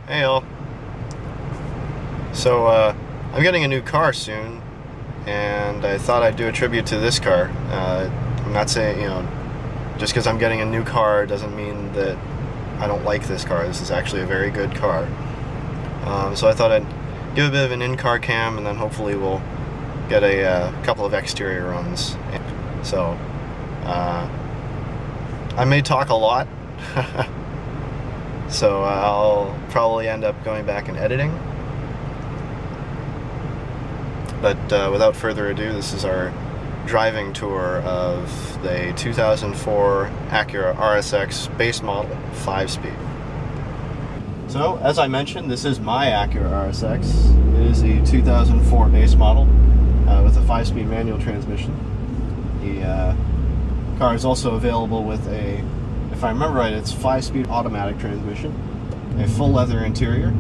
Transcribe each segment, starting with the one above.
Hey all. So I'm getting a new car soon, and I thought I'd do a tribute to this car. I'm not saying, just because I'm getting a new car doesn't mean that I don't like this car. This is actually a very good car. So I thought I'd give a bit of an in-car cam, and then hopefully we'll get a couple of exterior runs. So I may talk a lot. So I'll probably end up going back and editing. But without further ado, this is our driving tour of the 2004 Acura RSX base model 5-speed. So, as I mentioned, this is my Acura RSX. It is a 2004 base model with a 5-speed manual transmission. The car is also available with a, if I remember right, it's 5-speed automatic transmission, a full leather interior,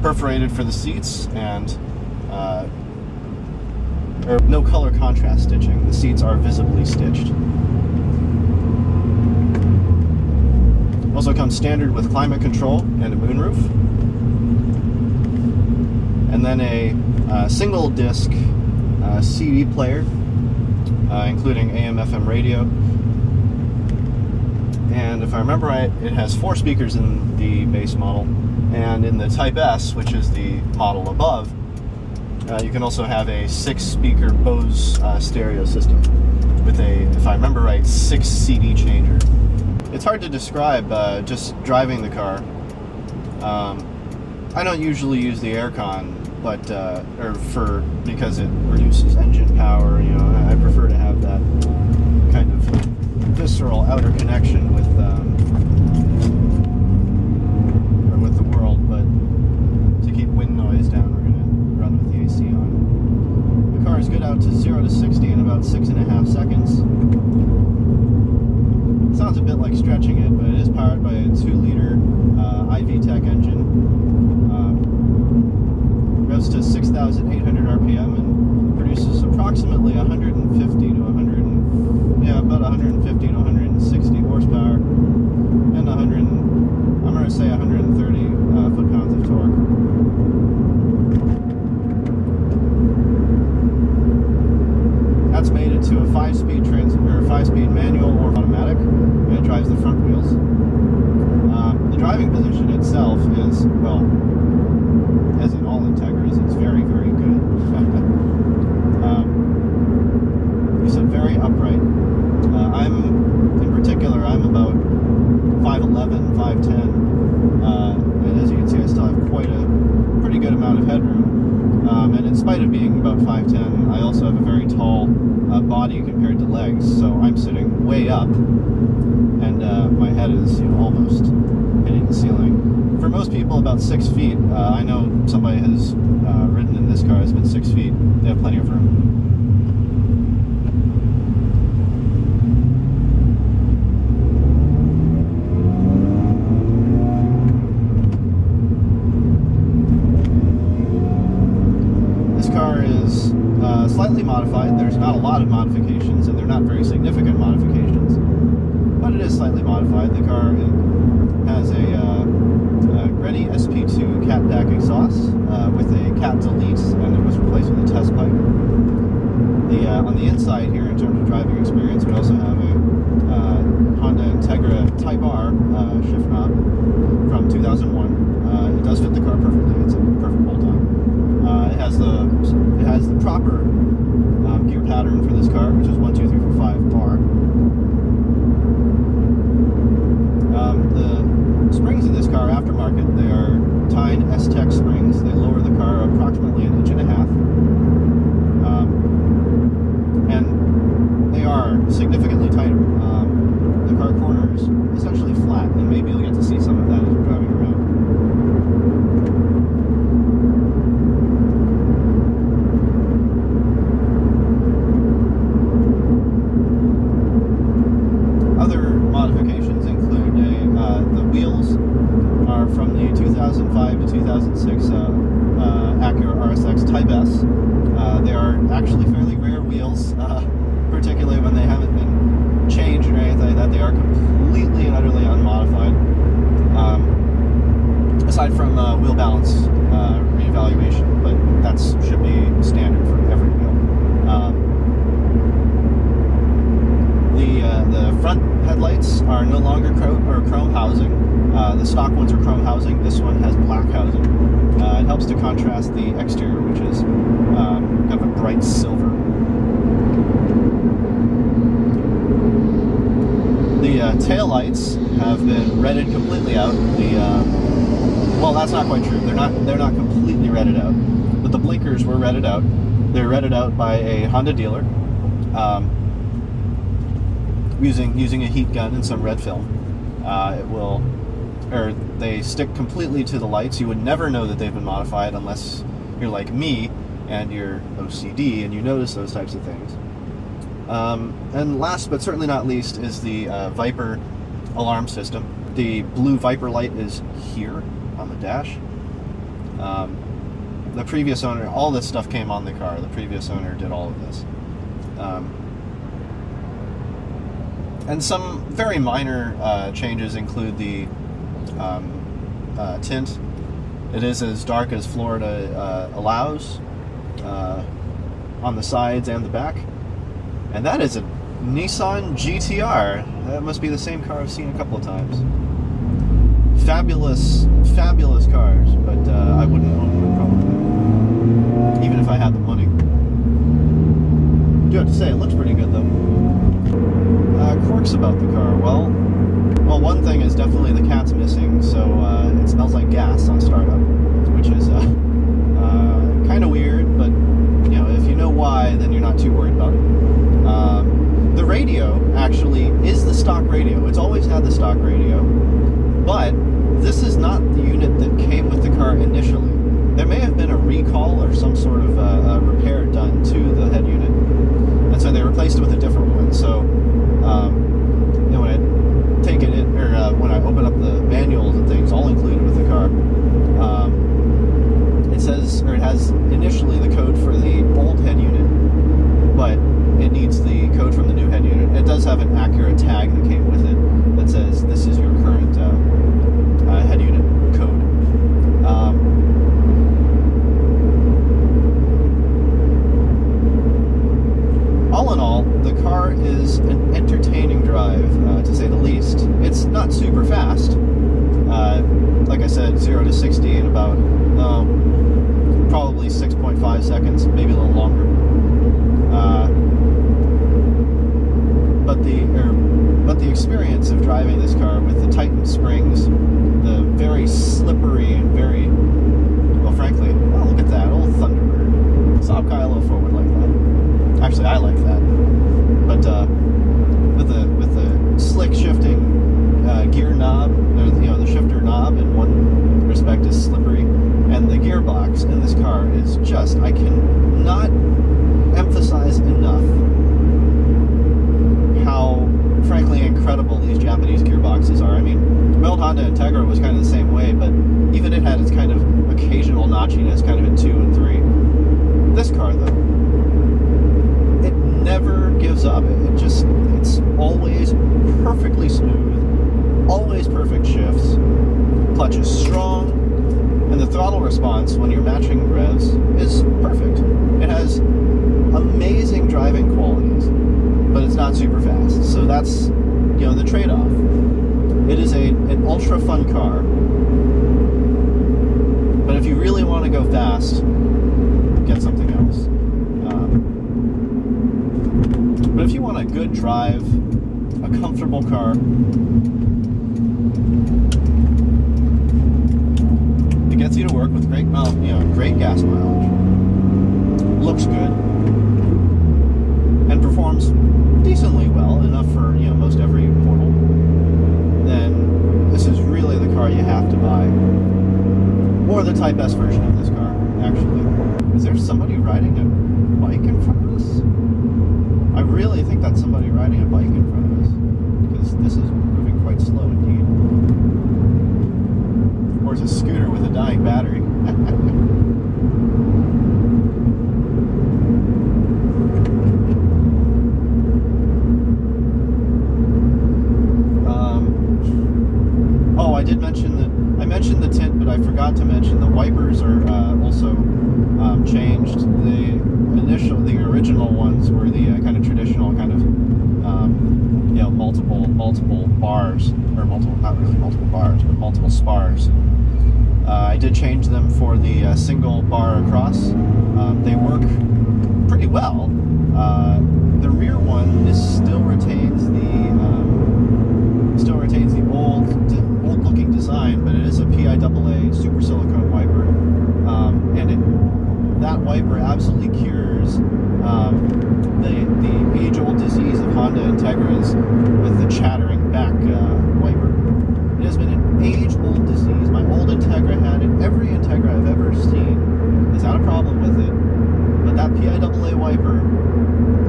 perforated for the seats, and no color contrast stitching. The seats are visibly stitched. Also comes standard with climate control and a moonroof, and then a single disc CD player, including AM/FM radio. And if I remember right, it has 4 speakers in the base model, and in the Type S, which is the model above, you can also have a 6-speaker Bose stereo system with a, if I remember right, 6 CD changer. It's hard to describe just driving the car. I don't usually use the aircon, but because it reduces engine power. I prefer to have that kind of visceral outer connection with the world. But to keep wind noise down, we're gonna run with the AC on. The car is good out to 0 to 60 in about 6.5 seconds. It sounds a bit like stretching it, but it is powered by a 2-liter IV-Tech engine. Revs to 6,800 RPM and produces approximately 150 to 160 horsepower and I'm going to say 130 foot-pounds of torque. That's made it to a 5-speed manual or automatic, and it drives the front wheels. The driving position itself is, well, as in all Integras, it's very, very good. You said very upright. I'm about 5'11", 5'10", and as you can see, I still have quite a pretty good amount of headroom. And in spite of being about 5'10", I also have a very tall body compared to legs, so I'm sitting way up, and my head is almost hitting the ceiling. For most people, about 6 feet. I know somebody has ridden in this car has been 6 feet. They have plenty of room. Slightly modified. There's not a lot of modifications, and they're not very significant modifications, but it is slightly modified. The car has a Greddy SP2 cat DAC exhaust with a cat delete, and it was replaced with a test pipe. On the inside here, in terms of driving experience, we also have a Honda Integra Type R shift knob from 2001. It does fit the car perfectly. It's a perfect bolt-on. It has the proper gear pattern for this car, which is 1, 2, 3, 4, 5 bar. The springs in this car are aftermarket. They are Tyne S-Tech springs. They lower the car approximately 1.5 inches. And they are significantly tighter. The car corner is essentially flat, and maybe you'll get to see some of that as we're driving around. The wheels are from the 2005 to 2006 Acura RSX Type S. They are actually fairly rare wheels, particularly when they haven't been changed or anything like that. They are completely and utterly unmodified. aside from wheel balance reevaluation, but that should be standard for every wheel. The front headlights are no longer chrome housing. The stock ones are chrome housing. This one has black housing. It helps to contrast the exterior, which is kind of a bright silver. The tail lights have been redded completely out. Well, that's not quite true. They're not completely redded out, but the blinkers were redded out. They're redded out by a Honda dealer, using a heat gun and some red film. They stick completely to the lights. You would never know that they've been modified unless you're like me and you're OCD and you notice those types of things. And last but certainly not least is the Viper alarm system. The blue Viper light is here on the dash. The previous owner, all this stuff came on the car. The previous owner did all of this. And some very minor changes include the tint. It is as dark as Florida allows on the sides and the back. And that is a Nissan GTR. That must be the same car I've seen a couple of times. Fabulous, fabulous cars, but I wouldn't own one probably, even if I had the money. I do have to say, it looks pretty good though. Quirks about the car. Well, one thing is definitely the cat's missing, so it smells like gas on startup, which is kind of weird, but you know, if you know why, then you're not too worried about it. The radio actually is the stock radio. It's always had the stock radio, but this is not the unit that came with the car initially. There may have been a recall or some sort of repair done to the head unit, and so they replaced it with a different one. So you know, when I take it in, or when I open up the manuals and things, all included with the car, it says, or it has initially the code for the old head unit, but it needs the code from the new head unit. It does have an accurate tag that came with it that says this is your current head unit code. All in all, the car is an entertaining drive, to say the least. It's not super fast. Like I said, 0 to 60 in about probably 6.5 seconds, maybe a little longer. But the experience of driving this car with the tightened springs, the very slippery and very, well, frankly, oh, look at that, old Thunderbird. Stop guy a little forward like that. Actually, I like that. But with the slick shifting gear knob, you know, the shifter knob in one respect is slippery, and the gearbox in this car is just, I can not emphasize enough how frankly incredible these Japanese gearboxes are. I mean, my old Honda Integra was kind of the same way, but even it had its kind of occasional notchiness kind of in 2 and 3. This car though, it never gives up. It's always perfectly smooth, always perfect shifts, clutch is strong, and the throttle response when you're matching revs is perfect. It has amazing driving qualities, but it's not super fast. So that's, you know, the trade-off. It is an ultra fun car, but if you really want to go fast, get something else. But if you want a good drive, a comfortable car, it gets you to work with great gas mileage, looks good, and performs decently well, enough for, you know, most every mortal, then this is really the car you have to buy. Or the Type S version of this car, actually. Is there somebody riding a bike in front of us? I really think that's somebody riding a bike in front of us, because this is moving quite slow indeed. Or it's a scooter with a dying battery. mentioned the tint, but I forgot to mention the wipers are also changed. The original ones were the kind of traditional kind of multiple bars, or not really multiple bars, but multiple spars. I did change them for the single bar across. They work pretty well. The rear one still retains the old looking design, but it is a PIAA super silicone wiper, and that wiper absolutely cures the age-old disease of Honda Integras with the chattering back wiper. It has been an age-old disease. My old Integra had it. Every Integra I've ever seen has had a problem with it, but that PIAA wiper,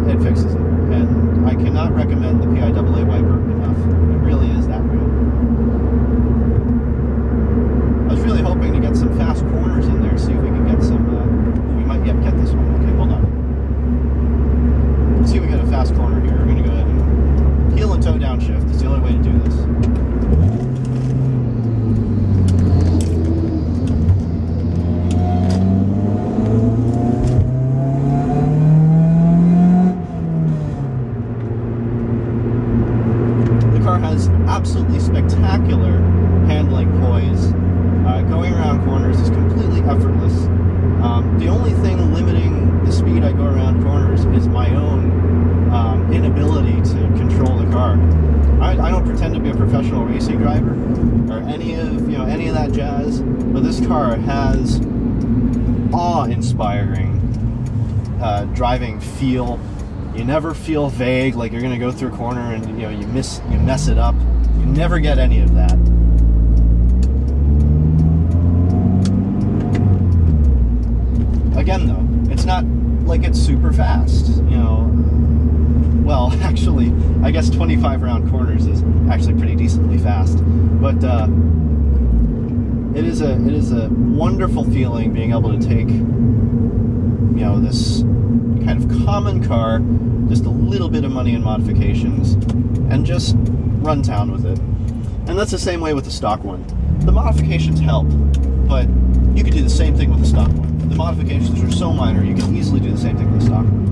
it fixes it. And I cannot recommend the PIAA wiper enough. It really is that good. I was really hoping to get some fast corners in there, see if we can get some, we might yet get this one. Okay, hold on. Let's see if we get a fast corner here. We're going to go ahead and heel and toe downshift. It's the only way to do this. Has absolutely spectacular handling poise. Going around corners is completely effortless. The only thing limiting the speed I go around corners is my own inability to control the car. I don't pretend to be a professional racing driver or any of that jazz, but this car has awe-inspiring driving feel. You never feel vague, like you're going to go through a corner and you mess it up. You never get any of that. Again, though, it's not like it's super fast. Well, actually, I guess 25 round corners is actually pretty decently fast. But it is a wonderful feeling being able to take this kind of common car, just a little bit of money in modifications, and just run town with it. And that's the same way with the stock one. The modifications help, but you could do the same thing with the stock one. The modifications are so minor, you can easily do the same thing with the stock one.